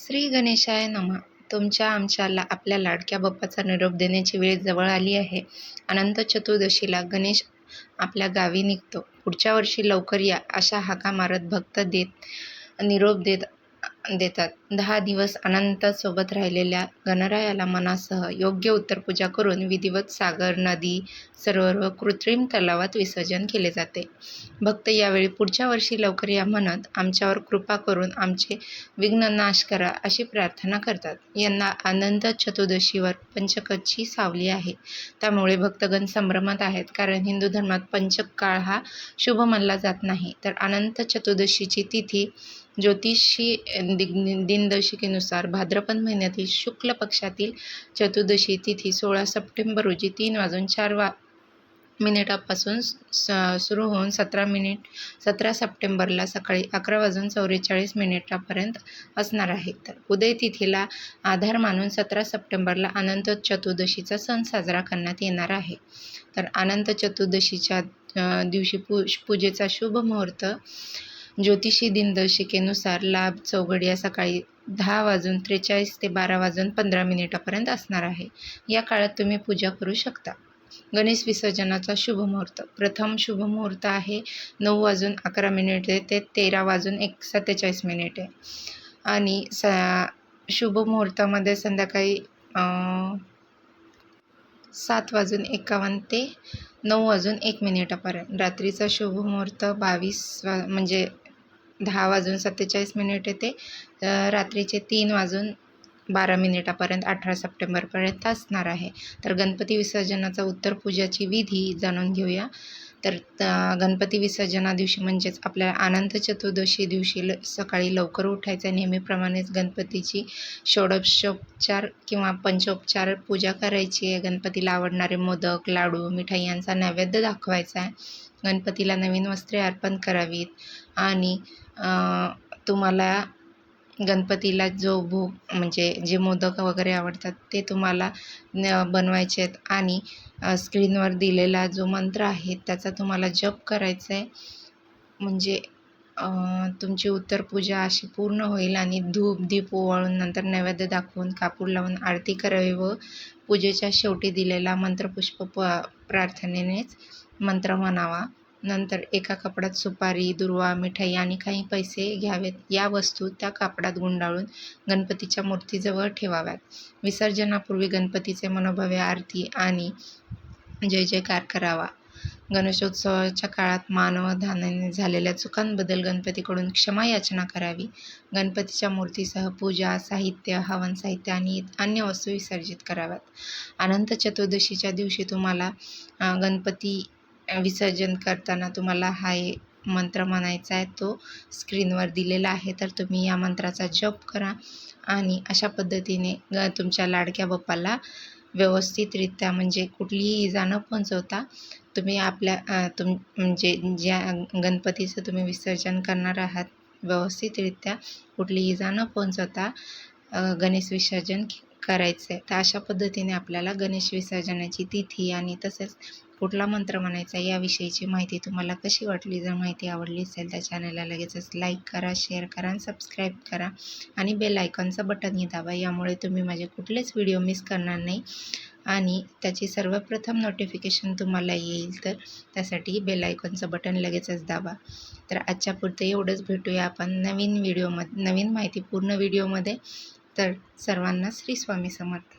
श्री गणेशाय नमः. तुमच्या आपल्या लाडक्या बाप्पाचा निरोप देण्याची वेळ जवळ आली आहे. अनंत चतुर्दशीला गणेश आपल्या गावी निघतो. पुढच्या वर्षी लवकर या अशा हाका मारत भक्त निरोप देतात. 10 दिवस अनंत सोबत राहिलेल्या गणरायाला मनासह योग्य उत्तरपूजा करून विधिवत सागर, नदी, सरोवर व कृत्रिम तलावात विसर्जन केले जाते. भक्त यावेळी पुढच्या वर्षी लवकर या म्हणत आमच्यावर कृपा करून आमचे विघ्न नाश करा अशी प्रार्थना करतात. यंदा अनंत चतुर्दशीवर पंचकची सावली आहे. त्यामुळे भक्तगण संभ्रमात आहेत. कारण हिंदू धर्मात पंचक काळ हा शुभ मानला जात नाही. तर अनंत चतुर्दशीची तिथी ज्योतिषी दिनदर्शिकेनुसार भाद्रपद महिन्यातील शुक्ल पक्षातील चतुर्दशी तिथी 16 सप्टेंबर रोजी 3:04 सुरू होऊन 17 सप्टेंबरला सकाळी 11:44 असणार आहे. तर उदय तिथीला आधार मानून 17 सप्टेंबरला अनंत चतुर्दशीचा सण साजरा करण्यात येणार आहे. तर अनंत चतुर्दशीच्या दिवशी पूजेचा शुभ मुहूर्त ज्योतिषी दिनदर्शिकेनुसार लाभ चौघडिया सकाळी 10:43 ते 12:15 असणार आहे. या काळात तुम्ही पूजा करू शकता. गणेश विसर्जनाचा शुभ मुहूर्त. प्रथम शुभ मुहूर्त आहे 9:11 ते 13:47 आणि शुभ मुहूर्तामध्ये संध्याकाळी 7:51 ते 9:01 रात्रीचा शुभ मुहूर्त 10:47 ते रात्रीचे 3:12 18 सप्टेंबरपर्यंत असणार आहे. तर गणपती विसर्जनाचा उत्तर पूजाची विधी जाणून घेऊया. तर गणपती विसर्जना दिवशी म्हणजेच आपल्या अनंत चतुर्दशी दिवशी सकाळी लवकर उठायचं. नेहमीप्रमाणेच गणपतीची षोडशोपचार किंवा पंचोपचार पूजा करायची आहे. गणपतीला आवडणारे मोदक, लाडू, मिठाई यांचा नैवेद्य दाखवायचा आहे. गणपतीला नवीन वस्त्रे अर्पण करावीत आणि तुम्हाला गणपतीला जे मोदक वगैरे आवडतात ते तुम्हाला बनवायचे आहेत आणि स्क्रीनवर दिलेला जो मंत्र आहे त्याचा तुम्हाला जप करायचा आहे. म्हणजे तुमची उत्तर पूजा अशी पूर्ण होईल आणि धूप दीप ओवाळून नंतर नैवेद्य दाखवून कापूर लावून आरती करावी व पूजेच्या शेवटी दिलेला मंत्रपुष्प प्रार्थनेनेच मंत्र म्हणावा. नंतर एका कपड्यात सुपारी, दुर्वा, मिठाई आणि काही पैसे घ्यावेत. या वस्तू त्या कापडात गुंडाळून गणपतीच्या मूर्तीजवळ ठेवाव्यात. विसर्जनापूर्वी गणपतीचे मनोभावे आरती आणि जय जयकार करावा. गणेशोत्सवाच्या काळात मानवधानाने झालेल्या चुकांबद्दल गणपतीकडून क्षमा याचना करावी. गणपतीच्या मूर्तीसह पूजा साहित्य, हवन साहित्य आणि अन्य वस्तू विसर्जित कराव्यात. अनंत चतुर्दशीच्या दिवशी तुम्हाला गणपती विसर्जन करताना तुम्हाला हा मंत्र म्हणायचा आहे. तो स्क्रीनवर दिलेला आहे. तर तुम्ही या मंत्राचा जप करा आणि अशा पद्धतीने तुमच्या लाडक्या बाप्पाला व्यवस्थितरित्या म्हणजे कुठलीही इजा न पोहोचवता तुम्ही म्हणजे ज्या गणपतीचं तुम्ही विसर्जन करणार आहात व्यवस्थितरित्या कुठलीही इजा न पोहोचवता गणेश विसर्जन करायचं आहे. तर अशा पद्धतीने आपल्याला गणेश विसर्जनाची तिथी आणि तसेच कुठला मंत्र म्हणायचा याविषयीची माहिती तुम्हाला कशी वाटली. जर माहिती आवडली असेल तर चॅनलला लगेचच लाईक करा, शेअर करा आणि सबस्क्राईब करा आणि बेल आयकॉनचं बटनही दाबा. यामुळे तुम्ही माझे कुठलेच व्हिडिओ मिस करणार नाही आणि त्याची सर्वप्रथम नोटिफिकेशन तुम्हाला येईल. तर त्यासाठी बेल आयकॉनचं बटन लगेचच दाबा. तर आजच्या पुरते एवढंच. भेटूया आपण नवीन माहितीपूर्ण व्हिडिओमध्ये. तर सर्वांना श्री स्वामी समर्थ.